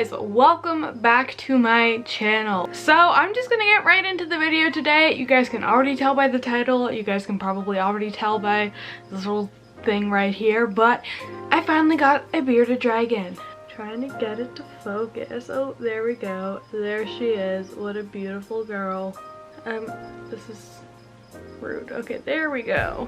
guys, welcome back to my channel. So I'm just gonna get right into the video today. You guys can already tell by the title, you guys can probably already tell by this little thing right here, but I finally got a bearded dragon. Trying to get it to focus. Oh, there we go. There she is. What a beautiful girl. This is rude. Okay, there we go.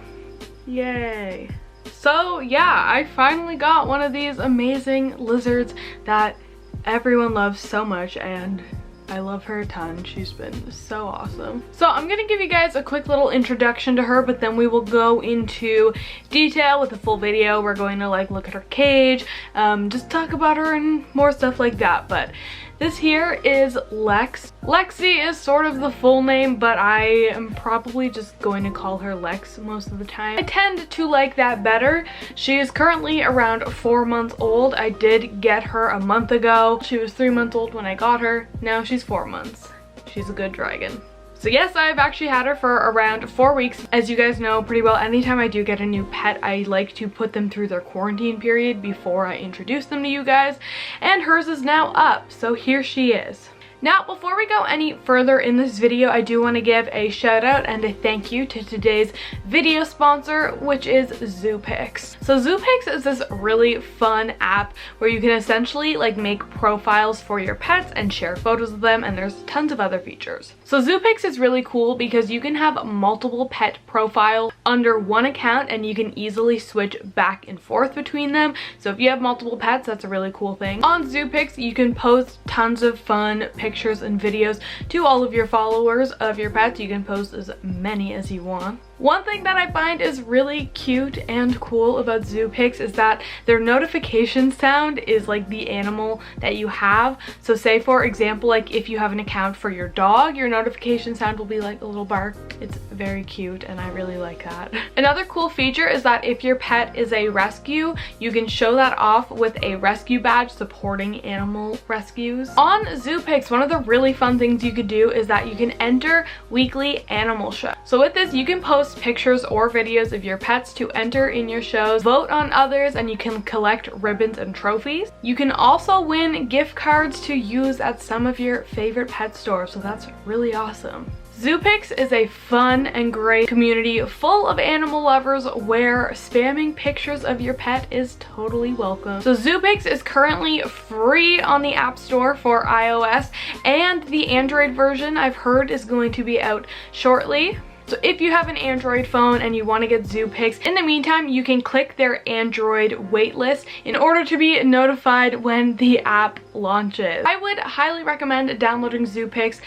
Yay. So yeah, I finally got one of these amazing lizards that everyone loves so much, and I love her a ton. She's been so awesome. So I'm gonna give you guys a quick little introduction to her, but then we will go into detail with the full video. We're going to like look at her cage, just talk about her and more stuff like that. But this here is Lex. Lexi is sort of the full name, but I am probably just going to call her Lex most of the time. I tend to like that better. She is currently around 4 months old. I did get her a month ago. She was 3 months old when I got her. Now she's 4 months. She's a good dragon. So yes, I've actually had her for around 4 weeks. As you guys know pretty well, anytime I do get a new pet, I like to put them through their quarantine period before I introduce them to you guys. And hers is now up, so here she is. Now, before we go any further in this video, I do want to give a shout out and a thank you to today's video sponsor, which is ZooPix. So ZooPix is this really fun app where you can essentially like make profiles for your pets and share photos of them, and there's tons of other features. So ZooPix is really cool because you can have multiple pet profiles under one account and you can easily switch back and forth between them. So if you have multiple pets, that's a really cool thing. On ZooPix, you can post tons of fun pictures and videos to all of your followers of your pets. You can post as many as you want. One thing that I find is really cute and cool about ZooPix is that their notification sound is like the animal that you have. So say for example, like if you have an account for your dog, your notification sound will be like a little bark. It's very cute and I really like that. Another cool feature is that if your pet is a rescue, you can show that off with a rescue badge supporting animal rescues. On ZooPix, one of the really fun things you could do is that you can enter weekly animal shows. So with this, you can post pictures or videos of your pets to enter in your shows, vote on others, and you can collect ribbons and trophies. You can also win gift cards to use at some of your favorite pet stores, so that's really awesome. ZooPix is a fun and great community full of animal lovers where spamming pictures of your pet is totally welcome. So ZooPix is currently free on the App Store for iOS, and the Android version I've heard is going to be out shortly. So if you have an Android phone and you want to get ZooPix, in the meantime, you can click their Android waitlist in order to be notified when the app launches. I would highly recommend downloading ZooPix.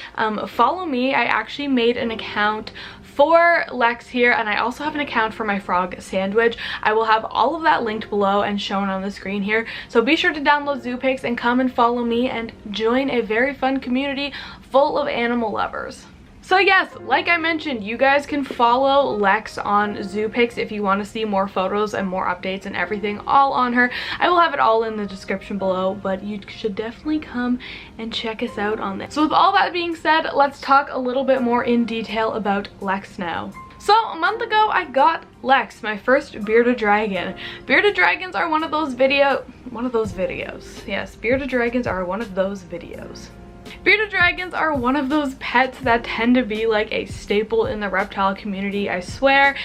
Follow me. I actually made an account for Lex here, and I also have an account for my frog Sandwich. I will have all of that linked below and shown on the screen here. So be sure to download ZooPix and come and follow me and join a very fun community full of animal lovers. So yes, like I mentioned, you guys can follow Lex on ZooPix if you want to see more photos and more updates and everything all on her. I will have it all in the description below, but you should definitely come and check us out on this. So with all that being said, let's talk a little bit more in detail about Lex now. So a month ago, I got Lex, my first bearded dragon. Bearded dragons are one of those videos. Yes, bearded dragons are one of those videos. Bearded dragons are one of those pets that tend to be like a staple in the reptile community, I swear.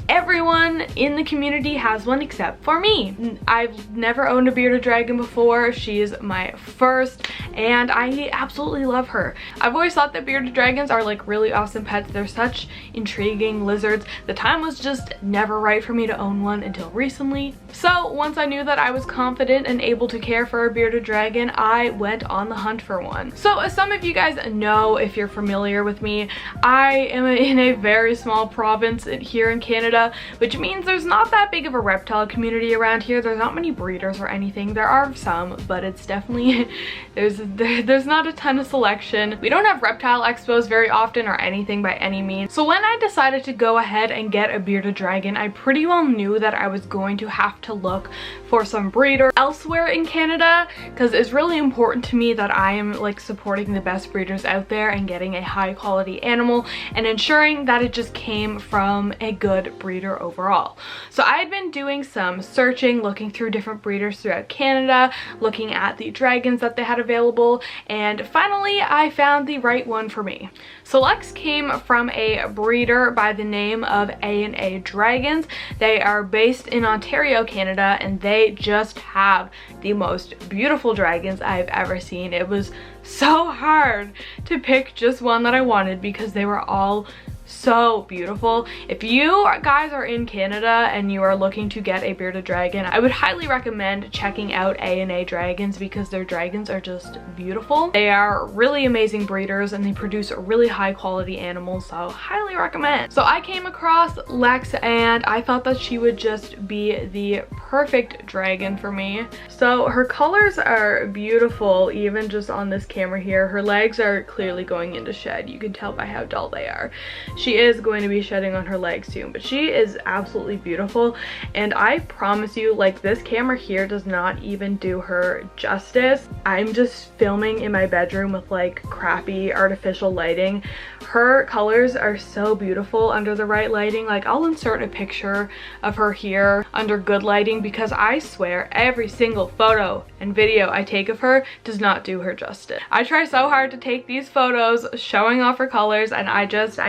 Everyone in the community has one except for me. I've never owned a bearded dragon before. She is my first and I absolutely love her. I've always thought that bearded dragons are like really awesome pets. They're such intriguing lizards. The time was just never right for me to own one until recently. So once I knew that I was confident and able to care for a bearded dragon, I went on the hunt for one. So as some of you guys know, if you're familiar with me, I am in a very small province here in Canada, which means there's not that big of a reptile community around here. There's not many breeders or anything. There are some, but it's definitely there's not a ton of selection. We don't have reptile expos very often or anything by any means. So when I decided to go ahead and get a bearded dragon, I pretty well knew that I was going to have to look for some breeder elsewhere in Canada, because it's really important to me that I am like supporting the best breeders out there and getting a high quality animal and ensuring that it just came from a good breeder. breeder overall. So I had been doing some searching, looking through different breeders throughout Canada, looking at the dragons that they had available, and finally I found the right one for me. So Lex came from a breeder by the name of A&A Dragons. They are based in Ontario, Canada, and they just have the most beautiful dragons I've ever seen. It was so hard to pick just one that I wanted because they were all so beautiful. If you guys are in Canada and you are looking to get a bearded dragon, I would highly recommend checking out A&A Dragons because their dragons are just beautiful. They are really amazing breeders and they produce really high quality animals, so highly recommend. So I came across Lex and I thought that she would just be the perfect dragon for me. So her colors are beautiful, even just on this camera here. Her legs are clearly going into shed. You can tell by how dull they are. She is going to be shedding on her legs soon, but she is absolutely beautiful, and I promise you, like, this camera here does not even do her justice. I'm just filming in my bedroom with like crappy artificial lighting. Her colors are so beautiful under the right lighting. Like, I'll insert a picture of her here under good lighting because I swear every single photo and video I take of her does not do her justice. I try so hard to take these photos showing off her colors and I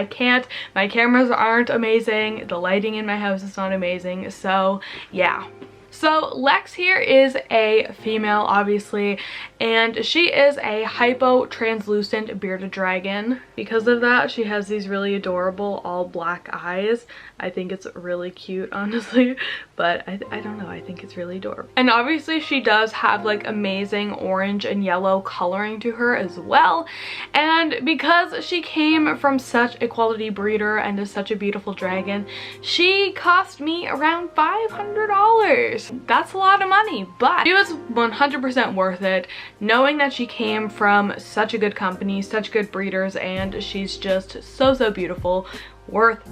can't. My cameras aren't amazing. The lighting in my house is not amazing. So yeah. So Lex here is a female, obviously, and she is a hypo-translucent bearded dragon. Because of that, she has these really adorable all black eyes. I think it's really cute, honestly, but I don't know, I think it's really adorable. And obviously she does have like amazing orange and yellow coloring to her as well. And because she came from such a quality breeder and is such a beautiful dragon, she cost me around $500. That's a lot of money, but she was 100% worth it, knowing that she came from such a good company, such good breeders, and she's just so beautiful. Worth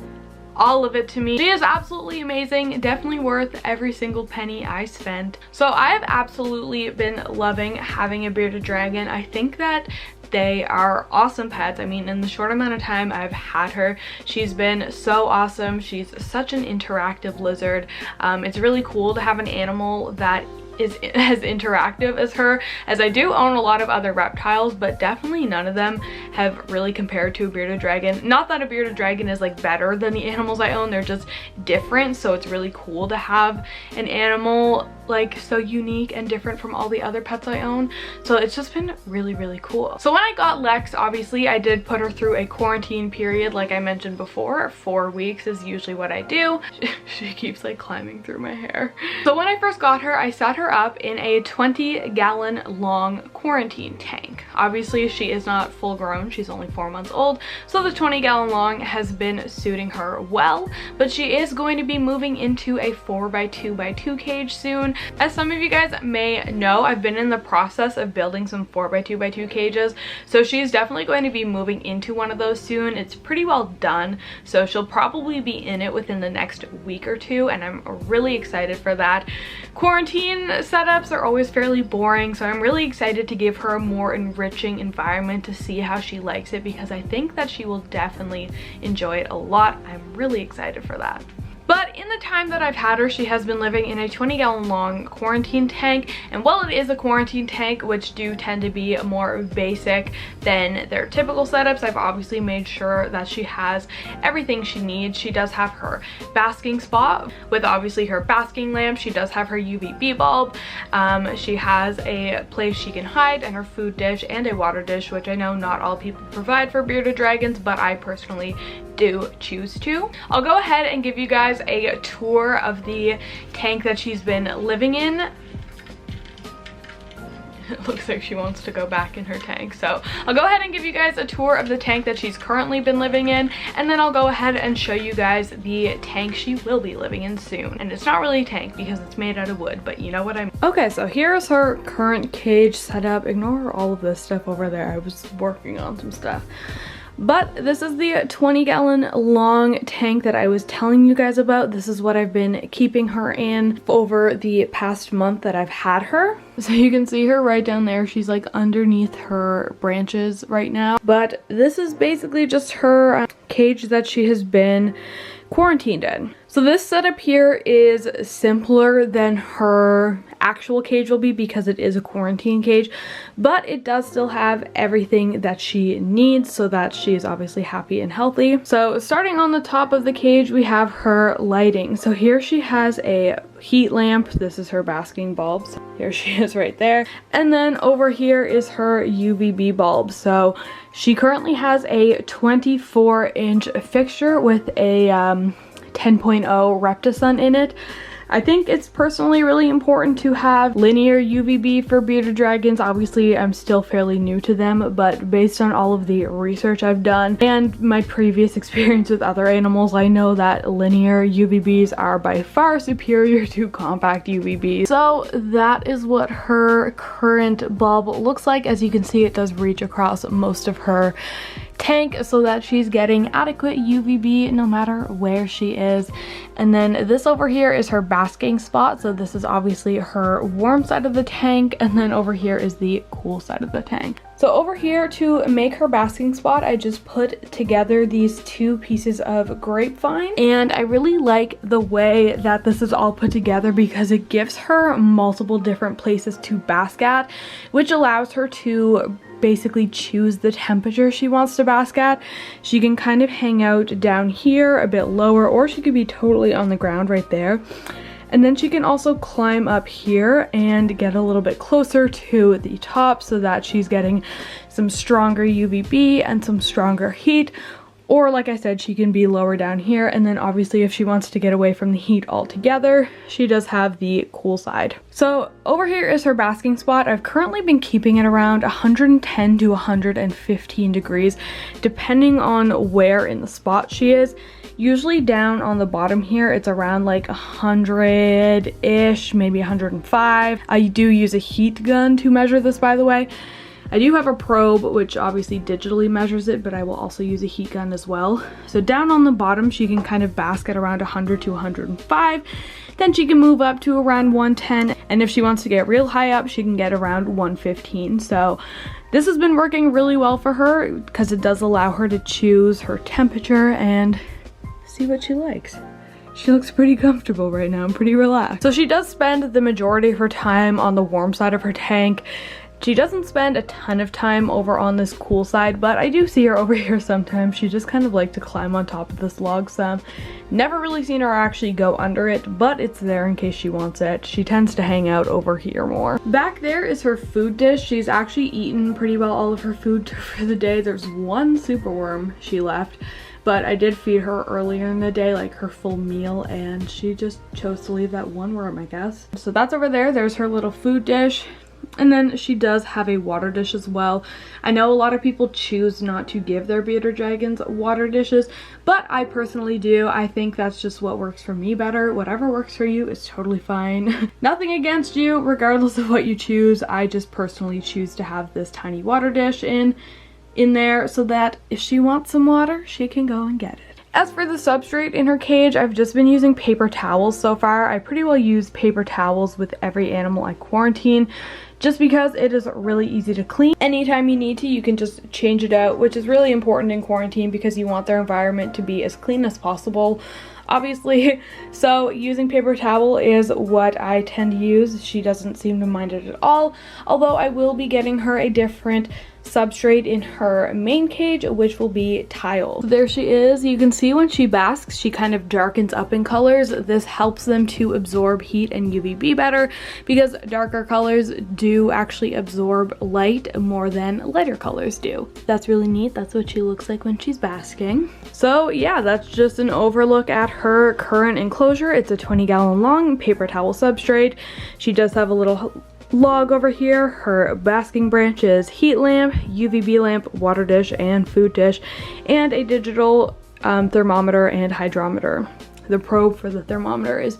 all of it to me. She is absolutely amazing, definitely worth every single penny I spent. So I've absolutely been loving having a bearded dragon. I think that they are awesome pets. I mean, in the short amount of time I've had her, she's been so awesome. She's such an interactive lizard. It's really cool to have an animal that is as interactive as her, as I do own a lot of other reptiles, but definitely none of them have really compared to a bearded dragon. Not that a bearded dragon is like better than the animals I own, they're just different, so it's really cool to have an animal like so unique and different from all the other pets I own. So it's just been really cool. So when I got Lex, obviously I did put her through a quarantine period like I mentioned before. 4 weeks is usually what I do. She keeps like climbing through my hair. So when I first got her, I set her up in a 20-gallon long quarantine tank. Obviously she is not full grown, she's only 4 months old, so the 20-gallon long has been suiting her well, but she is going to be moving into a 4x2x2 cage soon. As some of you guys may know, I've been in the process of building some 4x2x2 cages, so she's definitely going to be moving into one of those soon. It's pretty well done, so she'll probably be in it within the next week or two, and I'm really excited for that. Quarantine setups are always fairly boring, so I'm really excited to give her a more enriching environment to see how she likes it, because I think that she will definitely enjoy it a lot. I'm really excited for that. But in the time that I've had her, she has been living in a 20-gallon long quarantine tank, and while it is a quarantine tank, which do tend to be more basic than their typical setups, I've obviously made sure that she has everything she needs. She does have her basking spot with obviously her basking lamp. She does have her UVB bulb. She has a place she can hide, and her food dish and a water dish, which I know not all people provide for bearded dragons, but I personally do choose to. I'll go ahead and give you guys a tour of the tank that she's been living in. It looks like she wants to go back in her tank, so I'll go ahead and give you guys a tour of the tank that she's currently been living in, and then I'll go ahead and show you guys the tank she will be living in soon. And it's not really a tank because it's made out of wood, but you know what I mean. Okay, so here's her current cage setup. Ignore all of this stuff over there. I was working on some stuff. But this is the 20-gallon long tank that I was telling you guys about. This is what I've been keeping her in over the past month that I've had her. So you can see her right down there. She's like underneath her branches right now. But this is basically just her cage that she has been quarantined in. So this setup here is simpler than her actual cage will be because it is a quarantine cage, but it does still have everything that she needs so that she is obviously happy and healthy. So starting on the top of the cage, we have her lighting. So here she has a heat lamp. This is her basking bulbs. Here she is right there. And then over here is her UVB bulb. So she currently has a 24-inch fixture with a 10.0 Reptisun in it. I think it's personally really important to have linear UVB for bearded dragons. Obviously, I'm still fairly new to them, but based on all of the research I've done and my previous experience with other animals, I know that linear UVBs are by far superior to compact UVBs. So that is what her current bulb looks like. As you can see, it does reach across most of her tank so that she's getting adequate UVB no matter where she is. And then this over here is her basking spot. So this is obviously her warm side of the tank, and then over here is the cool side of the tank. So over here, to make her basking spot, I just put together these two pieces of grapevine, and I really like the way that this is all put together because it gives her multiple different places to bask at, which allows her to basically choose the temperature she wants to bask at. She can kind of hang out down here a bit lower, or she could be totally on the ground right there. And then she can also climb up here and get a little bit closer to the top so that she's getting some stronger UVB and some stronger heat. Or like I said, she can be lower down here, and then obviously if she wants to get away from the heat altogether, she does have the cool side. So over here is her basking spot. I've currently been keeping it around 110 to 115 degrees, depending on where in the spot she is. Usually down on the bottom here, it's around like 100-ish, maybe 105. I do use a heat gun to measure this, by the way. I do have a probe, which obviously digitally measures it, but I will also use a heat gun as well. So down on the bottom, she can kind of bask at around 100 to 105. Then she can move up to around 110. And if she wants to get real high up, she can get around 115. So this has been working really well for her because it does allow her to choose her temperature and see what she likes. She looks pretty comfortable right now and pretty relaxed. So she does spend the majority of her time on the warm side of her tank. She doesn't spend a ton of time over on this cool side, but I do see her over here sometimes. She just kind of like to climb on top of this log some. Never really seen her actually go under it, but it's there in case she wants it. She tends to hang out over here more. Back there is her food dish. She's actually eaten pretty well all of her food for the day. There's one superworm she left, but I did feed her earlier in the day, like her full meal, and she just chose to leave that one worm, I guess. So that's over there. There's her little food dish. And then she does have a water dish as well. I know a lot of people choose not to give their bearded dragons water dishes, but I personally do. I think that's just what works for me better. Whatever works for you is totally fine. Nothing against you, regardless of what you choose. I just personally choose to have this tiny water dish in there so that if she wants some water, she can go and get it. As for the substrate in her cage, I've just been using paper towels so far. I pretty well use paper towels with every animal I quarantine, just because it is really easy to clean. Anytime you need to, you can just change it out, which is really important in quarantine because you want their environment to be as clean as possible, obviously. So using paper towel is what I tend to use. She doesn't seem to mind it at all, although I will be getting her a different substrate in her main cage, which will be tile. So there she is. You can see when she basks, she kind of darkens up in colors. This helps them to absorb heat and UVB better because darker colors do actually absorb light more than lighter colors do. That's really neat. That's what she looks like when she's basking. So yeah, that's just an overlook at her current enclosure. It's a 20-gallon long paper towel substrate. She does have a little log over here, her basking branches, heat lamp, UVB lamp, water dish, and food dish, and a digital thermometer and hydrometer. The probe for the thermometer is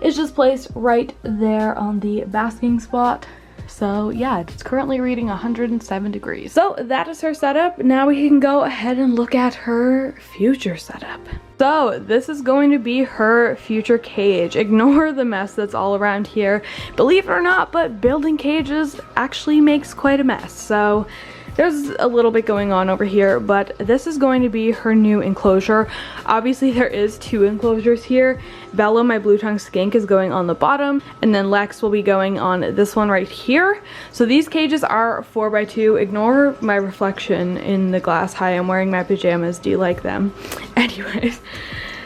just placed right there on the basking spot. So yeah, it's currently reading 107 degrees. So that is her setup. Now we can go ahead and look at her future setup. So this is going to be her future cage. Ignore the mess that's all around here. Believe it or not, but building cages actually makes quite a mess. So there's a little bit going on over here, but this is going to be her new enclosure. Obviously there is 2 enclosures here. Bella, my blue tongue skink, is going on the bottom, and then Lex will be going on this one right here. So these cages are 4x2. Ignore my reflection in the glass. Hi, I'm wearing my pajamas. Do you like them? Anyways,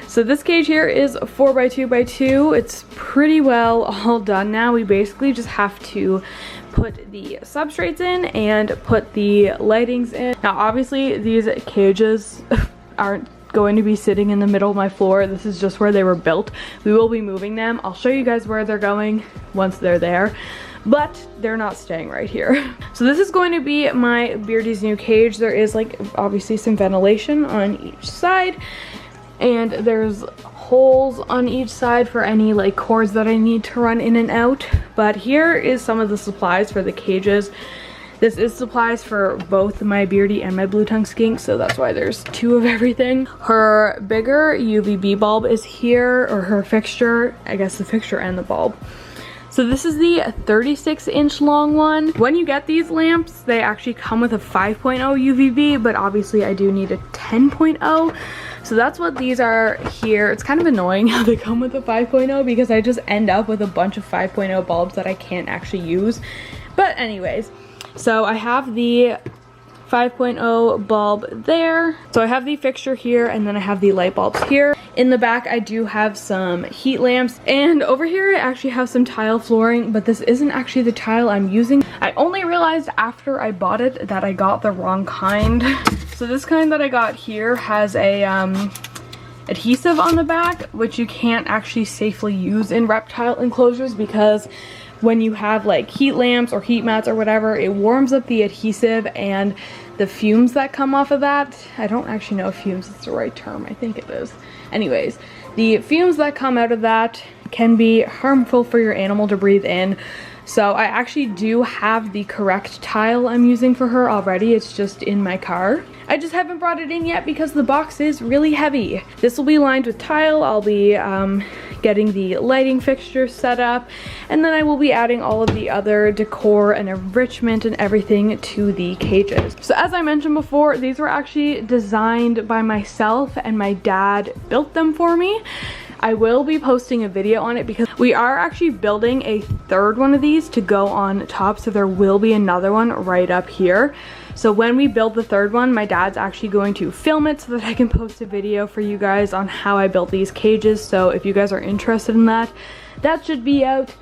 so this cage here is 4x2x2. It's pretty well all done now. We basically just have to put the substrates in and put the lightings in. Now obviously these cages aren't going to be sitting in the middle of my floor. This is just where they were built. We will be moving them. I'll show you guys where they're going once they're there, but they're not staying right here. So this is going to be my Beardy's new cage. There is like obviously some ventilation on each side, and there's holes on each side for any like cords that I need to run in and out. But here is some of the supplies for the cages. This is supplies for both my Beardy and my blue tongue skink, so that's why there's 2 of everything. Her bigger UVB bulb is here, or her fixture, I guess the fixture and the bulb. So this is the 36-inch long one. When you get these lamps, they actually come with a 5.0 UVB, but obviously I do need a 10.0. So that's what these are here. It's kind of annoying how they come with a 5.0 because I just end up with a bunch of 5.0 bulbs that I can't actually use. But anyways, so I have the 5.0 bulb there. So I have the fixture here, and then I have the light bulbs here. In the back I do have some heat lamps, and over here I actually have some tile flooring, but this isn't actually the tile I'm using. I only realized after I bought it that I got the wrong kind. So this kind that I got here has a adhesive on the back, which you can't actually safely use in reptile enclosures because when you have like heat lamps or heat mats or whatever, it warms up the adhesive, and the fumes that come off of that, I don't actually know if fumes is the right term, I think it is. Anyways, the fumes that come out of that can be harmful for your animal to breathe in. So I actually do have the correct tile I'm using for her already. It's just in my car. I just haven't brought it in yet because the box is really heavy. This will be lined with tile. I'll be getting the lighting fixture set up, and then I will be adding all of the other decor and enrichment and everything to the cages. So as I mentioned before, these were actually designed by myself, and my dad built them for me. I will be posting a video on it because we are actually building a 3rd one of these to go on top, so there will be another one right up here. So when we build the 3rd one, my dad's actually going to film it so that I can post a video for you guys on how I built these cages. So if you guys are interested in that, that should be out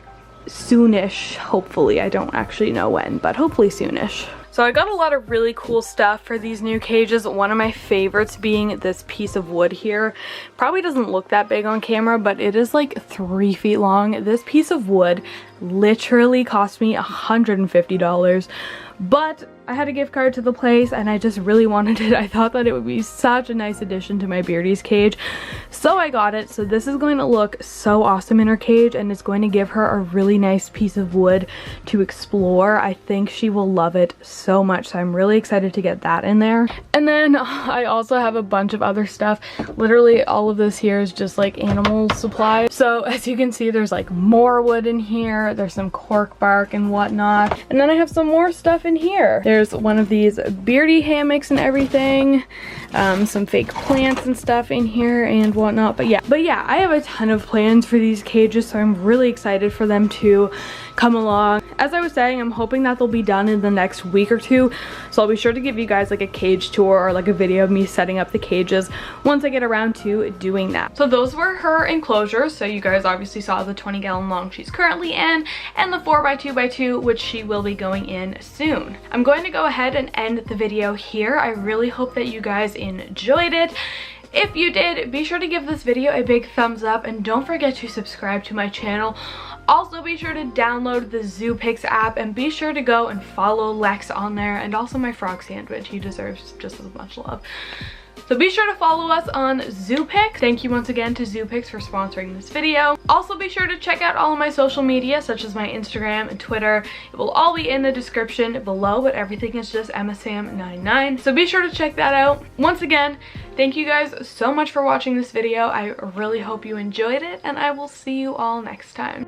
soonish, hopefully. I don't actually know when, but hopefully soonish. So I got a lot of really cool stuff for these new cages. One of my favorites being this piece of wood here. Probably doesn't look that big on camera, but it is like 3 feet long. This piece of wood literally cost me $150. But I had a gift card to the place and I just really wanted it. I thought that it would be such a nice addition to my Beardy's cage, so I got it. So this is going to look so awesome in her cage, and it's going to give her a really nice piece of wood to explore. I think she will love it so much, so I'm really excited to get that in there. And then I also have a bunch of other stuff. Literally all of this here is just like animal supplies. So as you can see, there's like more wood in here. There's some cork bark and whatnot. And then I have some more stuff in here. There's one of these Beardy hammocks and everything, some fake plants and stuff in here and whatnot. But yeah, I have a ton of plans for these cages, so I'm really excited for them to come along. As I was saying, I'm hoping that they'll be done in the next week or 2, so I'll be sure to give you guys like a cage tour or like a video of me setting up the cages once I get around to doing that. So those were her enclosures. So you guys obviously saw the 20-gallon long she's currently in, and the 4x2x2, which she will be going in soon. I'm going to go ahead and end the video here. I really hope that you guys enjoyed it. If you did, be sure to give this video a big thumbs up, and don't forget to subscribe to my channel. Also, be sure to download the ZooPix app, and be sure to go and follow Lex on there, and also my frog sandwich. He deserves just as much love. So be sure to follow us on ZooPix. Thank you once again to ZooPix for sponsoring this video. Also be sure to check out all of my social media, such as my Instagram and Twitter. It will all be in the description below, but everything is just EmmaSam99. So be sure to check that out. Once again, thank you guys so much for watching this video. I really hope you enjoyed it, and I will see you all next time.